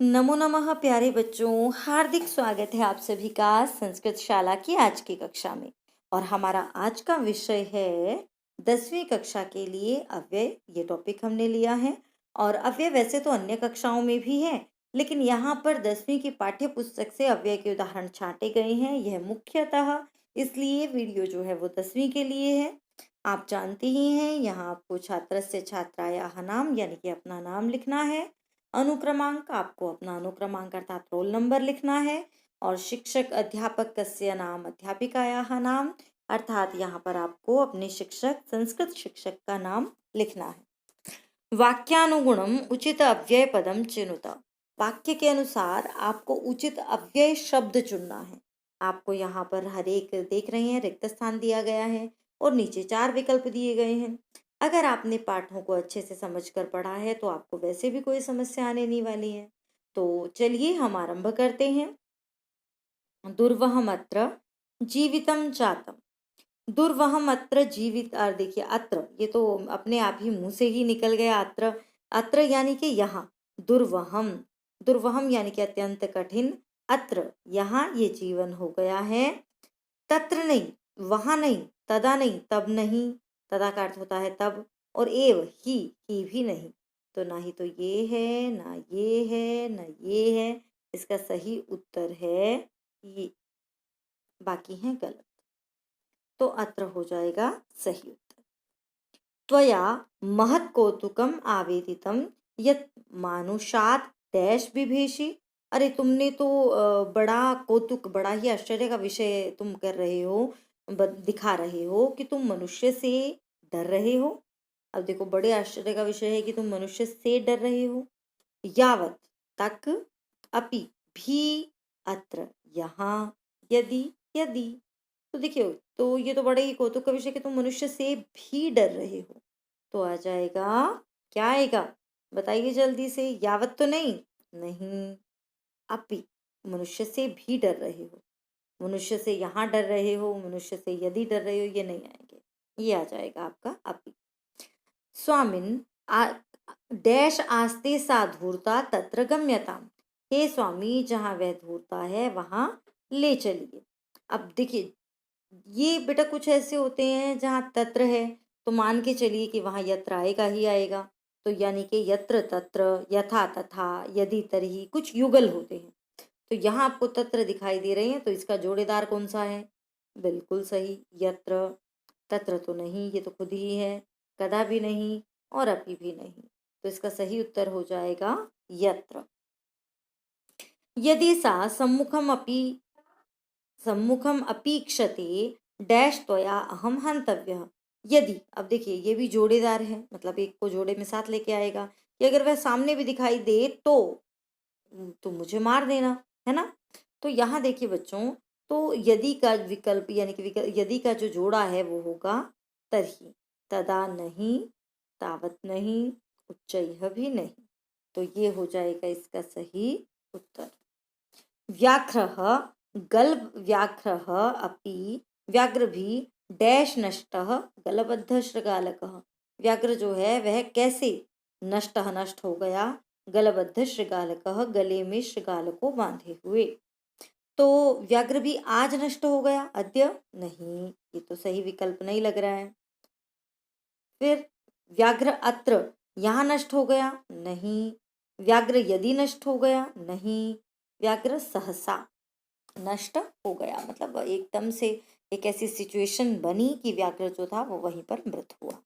नमो नमः प्यारे बच्चों, हार्दिक स्वागत है आप सभी का संस्कृत शाला की आज की कक्षा में। और हमारा आज का विषय है 10वीं कक्षा के लिए अव्यय। ये टॉपिक हमने लिया है। और अव्यय वैसे तो अन्य कक्षाओं में भी है, लेकिन यहाँ पर 10वीं की पाठ्य पुस्तक से अव्यय के उदाहरण छांटे गए हैं। यह मुख्यतः इसलिए वीडियो जो है वो 10वीं के लिए है। आप जानते ही हैं, यहाँ आपको छात्र से छात्रायाः नाम यानी कि अपना नाम लिखना है। अनुक्रमांक आपको अपना अनुक्रमांक अर्थात रोल नंबर लिखना है। और शिक्षक अध्यापक कस्य नाम अध्यापिकायाः नाम अर्थात यहाँ पर आपको अपने शिक्षक संस्कृत शिक्षक का नाम लिखना है। वाक्यानुगुणम उचित अव्यय पदम चिनुत। वाक्य के अनुसार आपको उचित अव्यय शब्द चुनना है। आपको यहाँ पर हर एक देख रहे हैं रिक्त स्थान दिया गया है और नीचे 4 विकल्प दिए गए हैं। अगर आपने पाठों को अच्छे से समझकर पढ़ा है तो आपको वैसे भी कोई समस्या आने नहीं वाली है। तो चलिए हम आरंभ करते हैं। दुर्वहमत्र जीवितम जातम। दुर्वहमत्र जीवित, और देखिए अत्र, ये तो अपने आप ही मुंह से ही निकल गया। अत्र, अत्र यानी कि यहाँ। दुर्वहम, दुर्वहम यानी कि अत्यंत कठिन। अत्र, यहाँ ये जीवन हो गया है। तत्र नहीं, वहां नहीं। तदा नहीं, तब नहीं। तदा का अर्थ होता है तब। और एव, ही भी नहीं। तो ना ही तो ये है, ना ये है, ना ये है। इसका सही उत्तर है ये, बाकी है गलत। तो अत्र हो जाएगा सही उत्तर। त्वया महत् कौतुकम आवेदितम यत् मानुषात् डैश विभेषी। अरे तुमने तो बड़ा कौतुक, बड़ा ही आश्चर्य का विषय तुम कर रहे हो, दिखा रहे हो कि तुम मनुष्य से डर रहे हो। अब देखो, बड़े आश्चर्य का विषय है कि तुम मनुष्य से डर रहे हो। यावत, तक। अपि, भी। अत्र, यहाँ। यदि, यदि। तो देखिए, तो ये तो बड़े ही कौतुक का विषय कि तुम मनुष्य से भी डर रहे हो। तो आ जाएगा, क्या आएगा बताइए जल्दी से। यावत तो नहीं, नहीं। अपि, मनुष्य से भी डर रहे हो। मनुष्य से यहाँ डर रहे हो, मनुष्य से यदि डर रहे हो, ये नहीं आएंगे। ये आ जाएगा आपका अपि। स्वामिन डैश आस्ते सा धूर्ता तत्र गम्यताम। हे स्वामी, जहाँ वह धूर्ता है वहां ले चलिए। अब देखिए, ये बेटा कुछ ऐसे होते हैं जहाँ तत्र है तो मान के चलिए कि वहां यत्र आएगा ही आएगा। तो यानी कि यत्र तत्र, यथा तथा, यदि तरही, कुछ युगल होते हैं। तो यहाँ आपको तत्र दिखाई दे रहे हैं, तो इसका जोड़ेदार कौन सा है? बिल्कुल सही, यत्र। तत्र तो नहीं, ये तो खुद ही है। कदा भी नहीं और अपि भी नहीं। तो इसका सही उत्तर हो जाएगा यत्र। यदि सा सम्मुखम अपेक्षते डैश त्वया अहम हंतव्य। यदि, अब देखिए ये भी जोड़ेदार है, मतलब एक को जोड़े में साथ लेके आएगा कि अगर वह सामने भी दिखाई दे तो मुझे मार देना, है ना। तो यहाँ देखिए बच्चों, तो यदि का विकल्प यानी कि यदि का जो जोड़ा है वो होगा तरही। तदा नहीं, तावत नहीं, उच्चैः भी नहीं। तो ये हो जाएगा इसका सही उत्तर। व्याघ्रः गल्भ व्याघ्रः अपि व्याघ्र भी डैश नष्टः गलबद्ध शृगालकः। व्याघ्र जो है वह कैसे नष्ट नष्ट हो गया? गलबद्ध शृगालकः, गले में शृगाल को बांधे हुए। तो व्याघ्र भी आज नष्ट हो गया, अद्य नहीं, ये तो सही विकल्प नहीं लग रहा है। फिर व्याघ्र अत्र, यहाँ नष्ट हो गया, नहीं। व्याघ्र यदि नष्ट हो गया, नहीं। व्याघ्र सहसा नष्ट हो गया, मतलब एकदम से एक ऐसी सिचुएशन बनी कि व्याघ्र जो था वो वहीं पर मृत हुआ।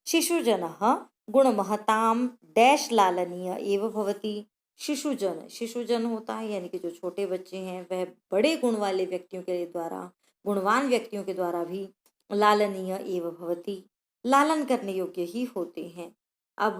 शिशुजनः गुणमहताम डैश लालनीय एव भवति। शिशुजन, शिशुजन होता है यानी कि जो छोटे बच्चे हैं वह बड़े गुण वाले व्यक्तियों के द्वारा, गुणवान व्यक्तियों के द्वारा भी लालनीय एव भवति, लालन करने योग्य ही होते हैं। अब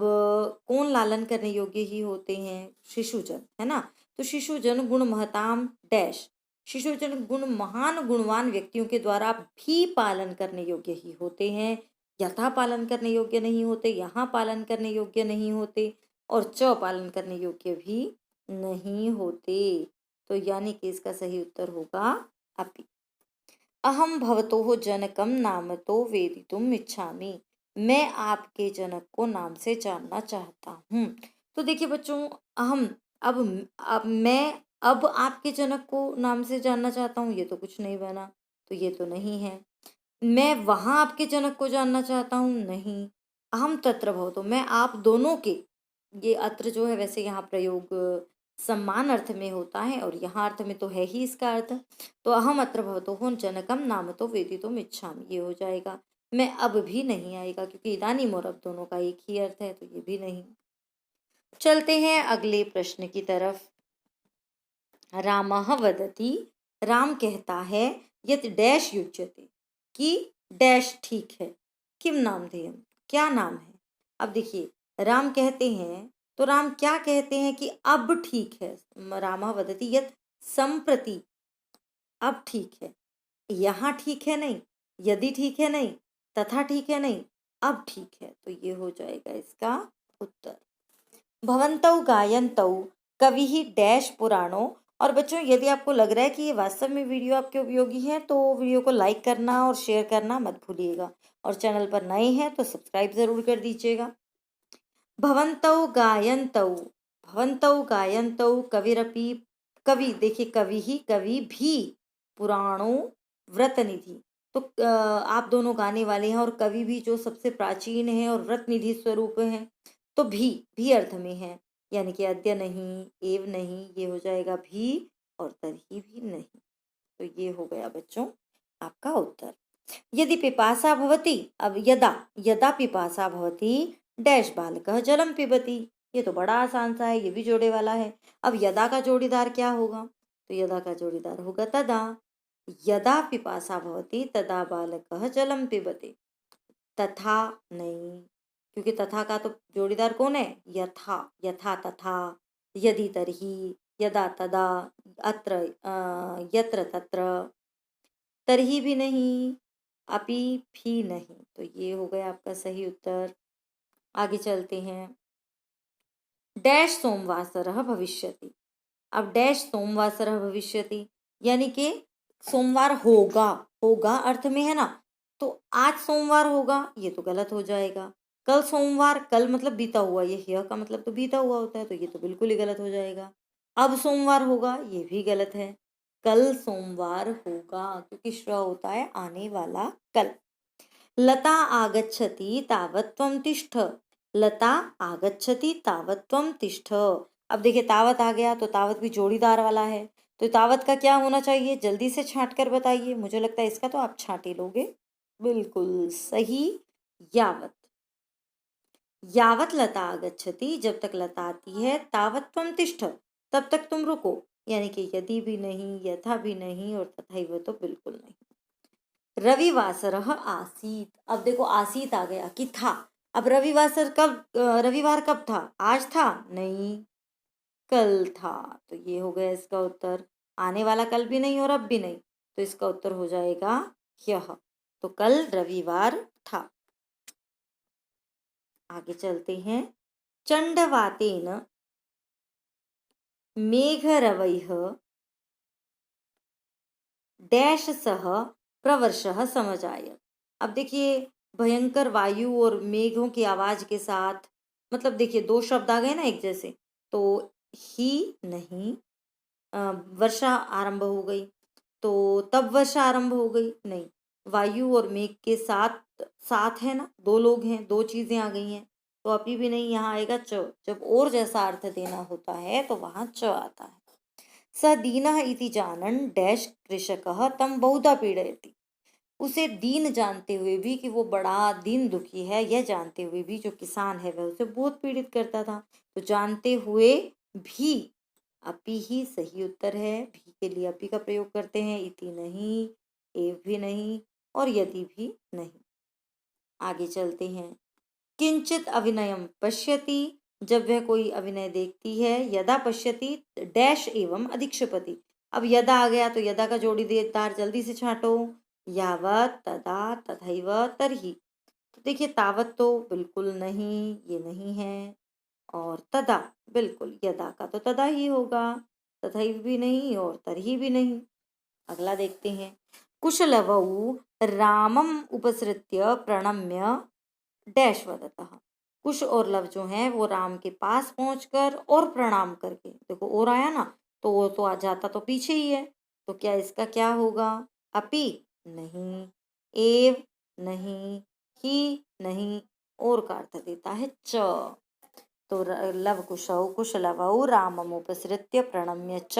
कौन लालन करने योग्य ही होते हैं? शिशुजन, है ना। तो शिशुजन गुण महताम डैश, शिशुजन गुण महान गुणवान व्यक्तियों के द्वारा भी पालन करने योग्य ही होते हैं। यथा पालन करने योग्य नहीं होते, यहाँ पालन करने योग्य नहीं होते, और च पालन करने योग्य भी नहीं होते। तो यानी कि इसका सही उत्तर होगा अपि। अहम भवतोः जनकम नामतो वेदितुम इच्छामि। मैं आपके जनक को नाम से जानना चाहता हूँ। तो देखिए बच्चों, अहम अब मैं अब आपके जनक को नाम से जानना चाहता हूँ, ये तो कुछ नहीं बना, तो ये तो नहीं है। मैं वहाँ आपके जनक को जानना चाहता हूँ, नहीं। अहम तत्र भवतो, मैं आप दोनों के, ये अत्र जो है वैसे यहाँ प्रयोग सम्मान अर्थ में होता है और यहाँ अर्थ में तो है ही इसका अर्थ। तो अहम अत्र भवतो हो जनकम नाम तो वेदितुम इच्छामि, ये हो जाएगा। मैं अब भी नहीं आएगा, क्योंकि इदानीम और अब दोनों का एक ही अर्थ है, तो ये भी नहीं। चलते हैं अगले प्रश्न की तरफ। रामः वदति, राम कहता है, यत डैश युज्यते, कि डैश ठीक है। किम नामधेयम, क्या नाम है। अब देखिए राम कहते हैं, तो राम क्या कहते हैं कि अब ठीक है। रामः वदति यत संप्रति, अब ठीक है। यहाँ ठीक है नहीं, यदि ठीक है नहीं, तथा ठीक है नहीं, अब ठीक है। तो ये हो जाएगा इसका उत्तर। भवन्तौ गायन्तौ कवि डैश पुराणों। और बच्चों यदि आपको लग रहा है कि ये वास्तव में वीडियो आपके उपयोगी है, तो वीडियो को लाइक करना और शेयर करना मत भूलिएगा, और चैनल पर नए हैं तो सब्सक्राइब जरूर कर दीजिएगा। भवन्तौ गायन्तौ, भवन्तौ गायन्तौ कविरपि, कवि देखिए कवि ही, कवि भी, पुराणों व्रत निधि। तो आप दोनों गाने वाले हैं, और कवि भी जो सबसे प्राचीन है और व्रत निधि स्वरूप है। तो भी अर्थ में है, यानी कि अद्य नहीं, एव नहीं, ये हो जाएगा भी, और तर्हि भी नहीं। तो ये हो गया बच्चों आपका उत्तर। यदि पिपासा भवति, अब यदा, यदा पिपासा भवति डैश बालकः जलम पिबति, ये तो बड़ा आसान सा है, ये भी जोड़े वाला है। अब यदा का जोड़ीदार क्या होगा, तो यदा का जोड़ीदार होगा तदा। यदा पिपासा भवति तदा बालकः जलम पिबति, तथा नहीं, क्योंकि तथा का तो जोड़ीदार कौन है, यथा, यथा तथा, यदि तर्हि, यदा तदा, अत्र यत्र तत्र, तरही भी नहीं, अपि भी नहीं। तो ये हो गया आपका सही उत्तर। आगे चलते हैं। डैश सोमवासरः भविष्यति, अब डैश सोमवासरः भविष्यति, यानी कि सोमवार होगा, होगा अर्थ में है ना, तो आज सोमवार होगा, ये तो गलत हो जाएगा। कल सोमवार, कल मतलब बीता हुआ, ये यह का मतलब तो बीता हुआ होता है, तो ये तो बिल्कुल ही गलत हो जाएगा। अब सोमवार होगा, ये भी गलत है। कल सोमवार होगा, क्योंकि श्र होता है आने वाला कल। लता आगच्छति तावत् त्वं तिष्ठ, लता आगच्छति तावत् त्वं तिष्ठ। अब देखिए तावत आ गया, तो तावत भी जोड़ीदार वाला है, तो तावत का क्या होना चाहिए, जल्दी से छांट कर बताइए। मुझे लगता है इसका तो आप छांट ही लोगे। बिल्कुल सही, यावत। यावत लता आगच्छति, जब तक लता आती है, तावत त्वं तिष्ठ, तब तक तुम रुको, यानी कि यदि भी नहीं, यथा भी नहीं, और तथैव तो बिल्कुल नहीं। रविवासरः आसीत, अब देखो आसीत आ गया कि था। अब रविवासर कब, रविवार कब था, आज था नहीं, कल था। तो ये हो गया इसका उत्तर। आने वाला कल भी नहीं और अब भी नहीं, तो इसका उत्तर हो जाएगा यह। तो कल रविवार था। आगे चलते हैं। चंडवातेन मेघरवैः डैश सह प्रवर्षः समजाय। अब देखिए भयंकर वायु और मेघों की आवाज के साथ, मतलब देखिए दो शब्द आ गए ना एक जैसे, तो ही नहीं, वर्षा आरंभ हो गई, तो तब वर्षा आरंभ हो गई नहीं, वायु और मेघ के साथ, साथ है ना, दो लोग हैं, दो चीजें आ गई हैं, तो अभी भी नहीं, यहाँ आएगा च। जब और जैसा अर्थ देना होता है तो वहां च आता है। स दीनः इति जानन् डैश कृषकः तं बहुधा पीड़यति, उसे दीन जानते हुए भी कि वो बड़ा दीन दुखी है, यह जानते हुए भी जो किसान है वह उसे बहुत पीड़ित करता था। तो जानते हुए भी, अपी ही सही उत्तर है। भी के लिए अपी का प्रयोग करते हैं, इति नहीं, एव भी नहीं, और यदि भी नहीं। आगे चलते हैं। किंचित अभिनयम पश्यति, जब वह कोई अभिनय देखती है, यदा पश्यति डैश एवं अधिक्षपति। अब यदा आ गया, तो यदा का जोड़ी देदार जल्दी से छांटो। यावत, तदा, तथैव, तरही। तो देखिए तावत तो बिल्कुल नहीं, ये नहीं है, और तदा बिल्कुल, यदा का तो तदा ही होगा, तथैव भी नहीं और तरही भी नहीं। अगला देखते हैं। कुशलवौ रामम उपसृत्य प्रणम्य डैश वदतः। कुश और लव जो हैं वो राम के पास पहुंचकर और प्रणाम करके, देखो और आया ना, तो वो तो आ जाता तो पीछे ही है, तो क्या इसका क्या होगा? अपि नहीं, एव नहीं, ही नहीं, और का अर्थ देता है च। तो लव कुशौ कुशलवौ राममुपसृत्य प्रणम्य च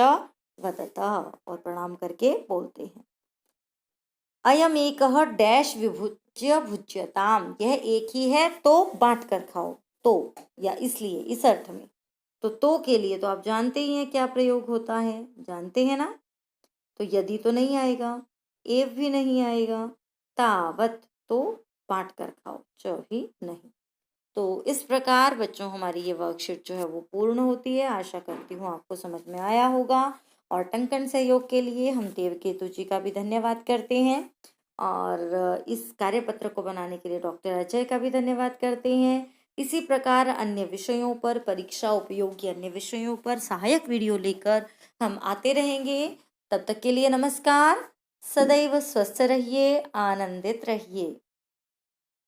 वदतः, और प्रणाम करके बोलते हैं। अयम एक डैश विभुज्य भुज्यताम, यह एक ही है तो बांट कर खाओ, तो या इसलिए, इस अर्थ में। तो के लिए तो आप जानते ही हैं क्या प्रयोग होता है, जानते हैं ना? तो यदि तो नहीं आएगा, एव भी नहीं आएगा, तावत तो बांट कर खाओ, च भी नहीं। तो इस प्रकार बच्चों हमारी ये वर्कशीट जो है वो पूर्ण होती है। आशा करती हूँ आपको समझ में आया होगा। और टंकन सहयोग के लिए हम देवकेतु जी का भी धन्यवाद करते हैं, और इस कार्यपत्र को बनाने के लिए डॉक्टर अजय का भी धन्यवाद करते हैं। इसी प्रकार अन्य विषयों पर, परीक्षा उपयोगी अन्य विषयों पर सहायक वीडियो लेकर हम आते रहेंगे। तब तक के लिए नमस्कार। सदैव स्वस्थ रहिए, आनंदित रहिए।